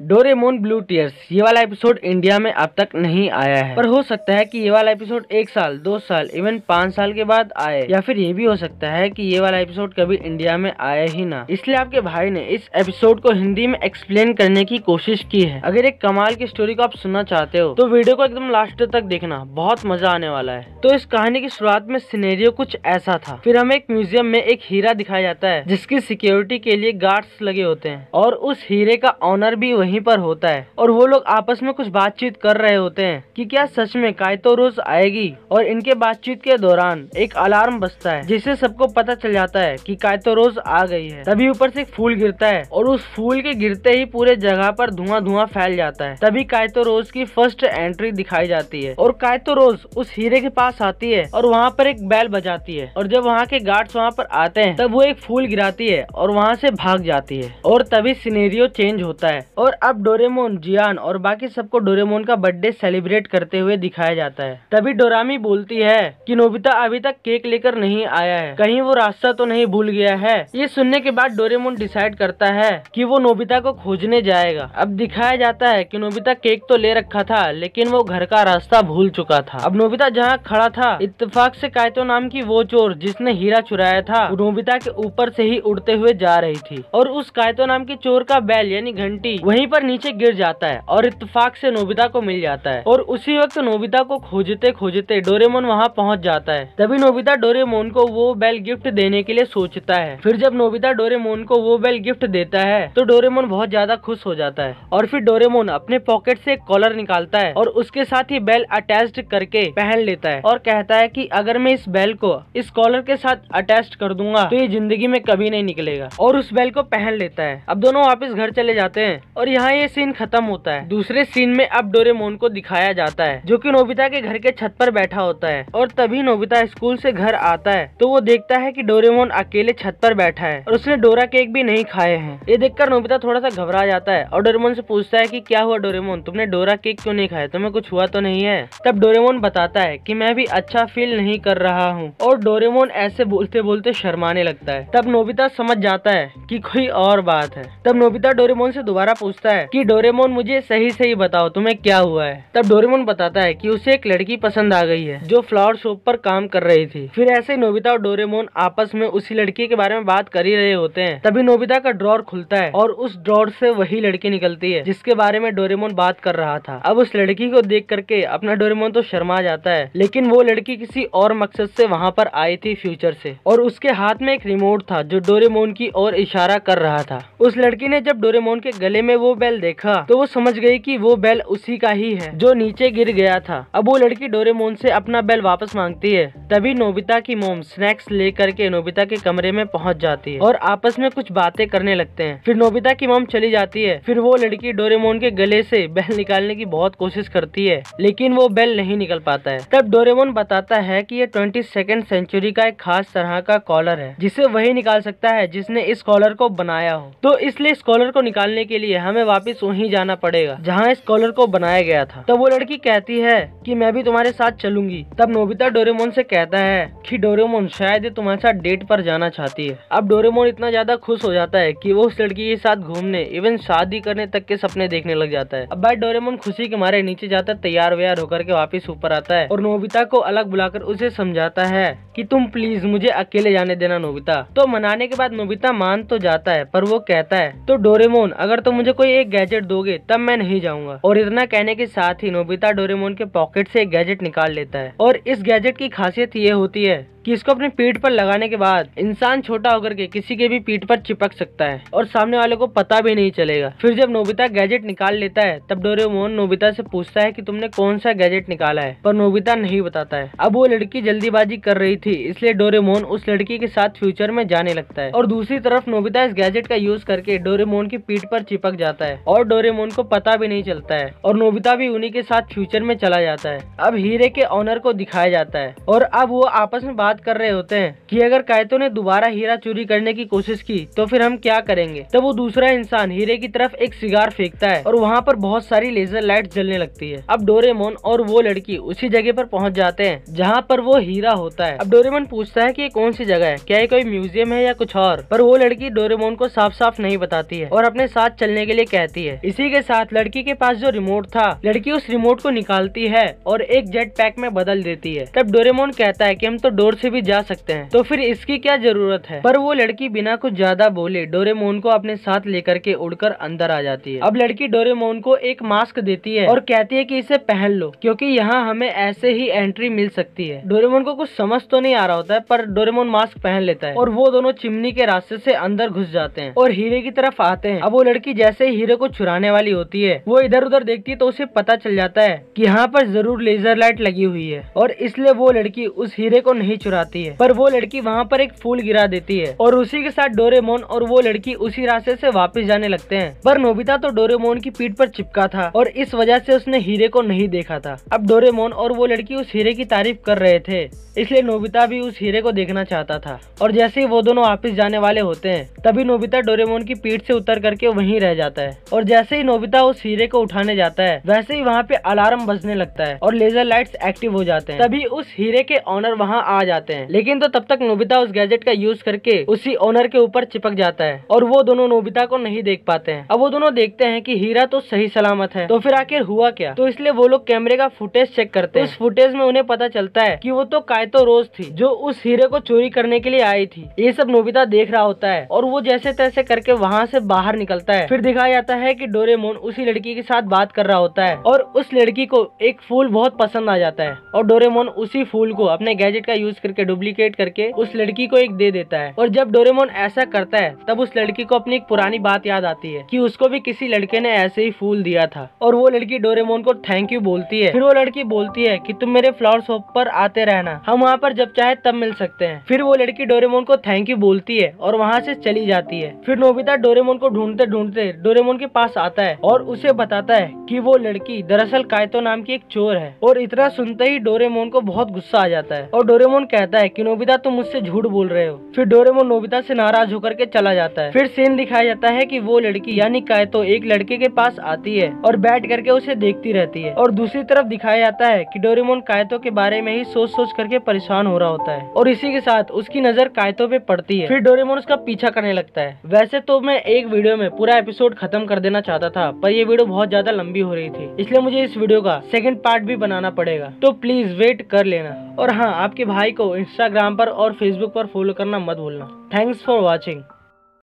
Doraemon blue tears ये वाला episode India में अब तक नहीं आया है, पर हो सकता है कि ये वाला एपिसोड 1 साल 2 साल इवन 5 साल के बाद आए, या फिर ये भी हो सकता है कि ये वाला एपिसोड कभी इंडिया में आए ही ना। इसलिए आपके भाई ने इस एपिसोड को हिंदी में एक्सप्लेन करने की कोशिश की है। अगर एक कमाल की स्टोरी को आप सुनना चाहते हो तो वीडियो को एकदम लास्ट तक देखना, बहुत मजा आने वाला है। तो इस कहानी की शुरुआत में सिनेरियो कुछ ऐसा था। फिर हमें एक म्यूजियम में एक हीरा दिखाया जाता है जिसकी सिक्योरिटी के लिए गार्ड्स लगे होते हैं, और उस हीरे का ऑनर भी वहीं पर होता है। और वो लोग आपस में कुछ बातचीत कर रहे होते हैं कि क्या सच में काइतो रोज आएगी। और इनके बातचीत के दौरान एक अलार्म बजता है जिससे सबको पता चल जाता है कि काइतो रोज आ गई है। तभी ऊपर से एक फूल गिरता है और उस फूल के गिरते ही पूरे जगह पर धुआं धुआं फैल जाता है। तभी काइतो रोज की फर्स्ट एंट्री दिखाई जाती है और काइतो रोज उस हीरे के पास आती है और वहाँ पर एक बेल बजाती है। और जब वहाँ के गार्ड्स वहाँ पर आते हैं तब वो एक फूल गिराती है और वहाँ से भाग जाती है। और तभी सिनेरियो चेंज होता है और अब डोरेमोन, जियान और बाकी सबको डोरेमोन का बर्थडे सेलिब्रेट करते हुए दिखाया जाता है। तभी डोरामी बोलती है कि नोबिता अभी तक केक लेकर नहीं आया है, कहीं वो रास्ता तो नहीं भूल गया है। ये सुनने के बाद डोरेमोन डिसाइड करता है कि वो नोबिता को खोजने जाएगा। अब दिखाया जाता है कि नोबिता केक तो ले रखा था लेकिन वो घर का रास्ता भूल चुका था। अब नोबिता जहाँ खड़ा था, इत्तेफाक से काइतो नाम की वो चोर जिसने हीरा चुराया था वो नोबिता के ऊपर से ही उड़ते हुए जा रही थी। और उस काइतो नाम की चोर का बैल यानी घंटी वहीं पर नीचे गिर जाता है और इत्तेफाक से नोबिता को मिल जाता है। और उसी वक्त नोबिता को खोजते खोजते डोरेमोन वहाँ पहुँच जाता है। तभी नोबिता डोरेमोन को वो बैल गिफ्ट देने के लिए सोचता है। फिर जब नोबिता डोरेमोन को वो बैल गिफ्ट देता है तो डोरेमोन बहुत ज्यादा खुश हो जाता है। और फिर डोरेमोन अपने पॉकेट से एक कॉलर निकालता है और उसके साथ ही बैल अटैच्ड करके पहन लेता है और कहता है कि अगर मैं इस बैल को इस कॉलर के साथ अटैच कर दूंगा तो ये जिंदगी में कभी नहीं निकलेगा। और उस बैल को पहन लेता है। अब दोनों वापस घर चले जाते हैं और यहाँ ये सीन खत्म होता है। दूसरे सीन में अब डोरेमोन को दिखाया जाता है जो कि नोबिता के घर के छत पर बैठा होता है। और तभी नोबिता स्कूल से घर आता है तो वो देखता है कि डोरेमोन अकेले छत पर बैठा है और उसने डोरा केक भी नहीं खाए हैं। ये देखकर नोबिता थोड़ा सा घबरा जाता है और डोरेमोन से पूछता है कि क्या हुआ डोरेमोन, तुमने डोरा केक क्यों नहीं खाया, तुम्हें कुछ हुआ तो नहीं है। तब डोरेमोन बताता है कि मैं भी अच्छा फील नहीं कर रहा हूँ। और डोरेमोन ऐसे बोलते बोलते शर्माने लगता है। तब नोबिता समझ जाता है कि कोई और बात है। तब नोबिता डोरेमोन से दोबारा पूछता है कि डोरेमोन मुझे सही सही बताओ तुम्हें क्या हुआ है। तब डोरेमोन बताता है कि उसे एक लड़की पसंद आ गई है जो फ्लावर शॉप पर काम कर रही थी। फिर ऐसे नोबिता और डोरेमोन आपस में उसी लड़की के बारे में बात कर ही रहे होते हैं। तभी नोबिता का ड्रॉर खुलता है और उस ड्रॉर से वही लड़की निकलती है जिसके बारे में डोरेमोन बात कर रहा था। अब उस लड़की को देख करके अपना डोरेमोन तो शर्मा जाता है, लेकिन वो लड़की किसी और मकसद से वहाँ पर आई थी फ्यूचर से। और उसके हाथ में एक रिमोट था जो डोरेमोन की ओर इशारा कर रहा था। उस लड़की ने जब डोरेमोन के गले में वो बेल देखा तो वो समझ गई कि वो बेल उसी का ही है जो नीचे गिर गया था। अब वो लड़की डोरेमोन से अपना बेल वापस मांगती है। तभी नोबिता की मोम स्नैक्स लेकर के नोबिता के कमरे में पहुंच जाती है और आपस में कुछ बातें करने लगते हैं। फिर नोबिता की मोम चली जाती है। फिर वो लड़की डोरेमोन के गले से बेल निकालने की बहुत कोशिश करती है लेकिन वो बेल नहीं निकल पाता है। तब डोरेमोन बताता है कि ये 22nd सेंचुरी का एक खास तरह का कॉलर है जिसे वही निकाल सकता है जिसने इस कॉलर को बनाया हो। तो इसलिए इस कॉलर को निकालने के लिए हमें वापस वहीं जाना पड़ेगा जहाँ इस कॉलर को बनाया गया था। तब वो लड़की कहती है कि मैं भी तुम्हारे साथ चलूंगी। तब नोबिता डोरेमोन से कहता है कि डोरेमोन शायद ये तुम्हारे साथ डेट पर जाना चाहती है। अब डोरेमोन इतना ज्यादा खुश हो जाता है कि वो उस लड़की के साथ घूमने इवन शादी करने तक के सपने देखने लग जाता है। अब भाई डोरेमोन खुशी के मारे नीचे जाता है, तैयार व्यार होकर के वापस ऊपर आता है और नोबिता को अलग बुलाकर उसे समझाता है कि तुम प्लीज मुझे अकेले जाने देना नोबिता। तो मनाने के बाद नोबिता मान तो जाता है पर वो कहता है तो डोरेमोन अगर तुम मुझे कोई एक गैजेट दोगे तब मैं नहीं जाऊंगा। और इतना कहने के साथ ही नोबिता डोरेमोन के पॉकेट से एक गैजेट निकाल लेता है। और इस गैजेट की खासियत ये होती है कि इसको अपनी पीठ पर लगाने के बाद इंसान छोटा होकर के किसी के भी पीठ पर चिपक सकता है और सामने वाले को पता भी नहीं चलेगा। फिर जब नोबिता गैजेट निकाल लेता है तब डोरेमोन नोबिता से पूछता है कि तुमने कौन सा गैजेट निकाला है, पर नोबिता नहीं बताता है। अब वो लड़की जल्दीबाजी कर रही थी इसलिए डोरेमोन उस लड़की के साथ फ्यूचर में जाने लगता है। और दूसरी तरफ नोबिता इस गैजेट का यूज करके डोरेमोन की पीठ पर चिपक जाता है और डोरेमोन को पता भी नहीं चलता है और नोबिता भी उन्हीं के साथ फ्यूचर में चला जाता है। अब हीरे के ऑनर को दिखाया जाता है और अब वो आपस में बात बात कर रहे होते हैं कि अगर काइतो ने दोबारा हीरा चोरी करने की कोशिश की तो फिर हम क्या करेंगे, तब वो दूसरा इंसान हीरे की तरफ एक सिगार फेंकता है और वहाँ पर बहुत सारी लेजर लाइट जलने लगती है। अब डोरेमोन और वो लड़की उसी जगह पर पहुँच जाते हैं जहाँ पर वो हीरा होता है। अब डोरेमोन पूछता है कि ये कौन सी जगह है, क्या ये कोई म्यूजियम है या कुछ और, पर वो लड़की डोरेमोन को साफ साफ नहीं बताती है और अपने साथ चलने के लिए कहती है। इसी के साथ लड़की के पास जो रिमोट था, लड़की उस रिमोट को निकालती है और एक जेट पैक में बदल देती है। तब डोरेमोन कहता है कि हम तो डोर से भी जा सकते हैं, तो फिर इसकी क्या जरूरत है। पर वो लड़की बिना कुछ ज्यादा बोले डोरेमोन को अपने साथ लेकर के उड़कर अंदर आ जाती है। अब लड़की डोरेमोन को एक मास्क देती है और कहती है कि इसे पहन लो, क्योंकि यहाँ हमें ऐसे ही एंट्री मिल सकती है। डोरेमोन को कुछ समझ तो नहीं आ रहा होता है, पर डोरेमोन मास्क पहन लेता है और वो दोनों चिमनी के रास्ते से अंदर घुस जाते हैं और हीरे की तरफ आते हैं। अब वो लड़की जैसे ही हीरे को चुराने वाली होती है, वो इधर उधर देखती है तो उसे पता चल जाता है कि यहाँ पर जरूर लेजर लाइट लगी हुई है और इसलिए वो लड़की उस हीरे को नहीं चुराती है। पर वो लड़की वहाँ पर एक फूल गिरा देती है और उसी के साथ डोरेमोन और वो लड़की उसी रास्ते से वापस जाने लगते हैं। पर नोबिता तो डोरेमोन की पीठ पर चिपका था और इस वजह से उसने हीरे को नहीं देखा था। अब डोरेमोन और वो लड़की उस हीरे की तारीफ कर रहे थे, इसलिए नोबिता भी उस हीरे को देखना चाहता था। और जैसे ही वो दोनों वापस जाने वाले होते हैं, तभी नोबिता डोरेमोन की पीठ से उतर करके वहीं रह जाता है। और जैसे ही नोबिता उस हीरे को उठाने जाता है, वैसे ही वहाँ पे अलार्म बजने लगता है और लेजर लाइट्स एक्टिव हो जाते हैं। तभी उस हीरे के ऑनर वहाँ आ जाते हैं, लेकिन तो तब तक नोबिता उस गैजेट का यूज करके उसी ऑनर के ऊपर चिपक जाता है और वो दोनों नोबिता को नहीं देख पाते हैं। अब वो दोनों देखते हैं कि हीरा तो सही सलामत है, तो फिर आखिर हुआ क्या। तो इसलिए वो लोग कैमरे का फुटेज चेक करते हैं। उस फुटेज में उन्हें पता चलता है कि वो तो काइतो रोज थी जो उस हीरे को चोरी करने के लिए आई थी। ये सब नोबिता देख रहा होता है और वो जैसे तैसे करके वहाँ से बाहर निकलता है। फिर दिखाया जाता है कि डोरेमोन उसी लड़की के साथ बात कर रहा होता है और उस लड़की को एक फूल बहुत पसंद आ जाता है और डोरेमोन उसी फूल को अपने गैजेट का यूज करके डुप्लीकेट करके उस लड़की को एक दे देता है। और जब डोरेमोन ऐसा करता है, तब उस लड़की को अपनी एक पुरानी बात याद आती है कि उसको भी किसी लड़के ने ऐसे ही फूल दिया था और वो लड़की डोरेमोन को थैंक यू बोलती है। फिर वो लड़की बोलती है कि तुम मेरे फ्लावर शॉप पर आते रहना, हम वहाँ पर जब चाहे तब मिल सकते हैं। फिर वो लड़की डोरेमोन को थैंक यू बोलती है और वहाँ से चली जाती है। फिर नोबिता डोरेमोन को ढूंढते ढूंढते डोरेमोन के पास आता है और उसे बताता है कि वो लड़की दरअसल काइतो नाम की एक चोर है। और इतना सुनते ही डोरेमोन को बहुत गुस्सा आ जाता है और डोरेमोन कहता है कि नोबिता तुम मुझसे झूठ बोल रहे हो। फिर डोरेमोन नोबिता से नाराज होकर के चला जाता है। फिर सीन दिखाया जाता है कि वो लड़की यानी काइतो एक लड़के के पास आती है और बैठ करके उसे देखती रहती है और दूसरी तरफ दिखाया जाता है कि डोरेमोन काइतो के बारे में ही सोच सोच करके परेशान हो रहा होता है और इसी के साथ उसकी नजर काइतो पे पड़ती है। फिर डोरेमोन उसका पीछा करने लगता है। वैसे तो मैं एक वीडियो में पूरा एपिसोड खत्म कर देना चाहता था, पर ये वीडियो बहुत ज्यादा लंबी हो रही थी, इसलिए मुझे इस वीडियो का सेकंड पार्ट भी बनाना पड़ेगा, तो प्लीज वेट कर लेना। और हाँ, आपके भाई को इंस्टाग्राम पर और फेसबुक पर फॉलो करना मत भूलना। Thanks for watching.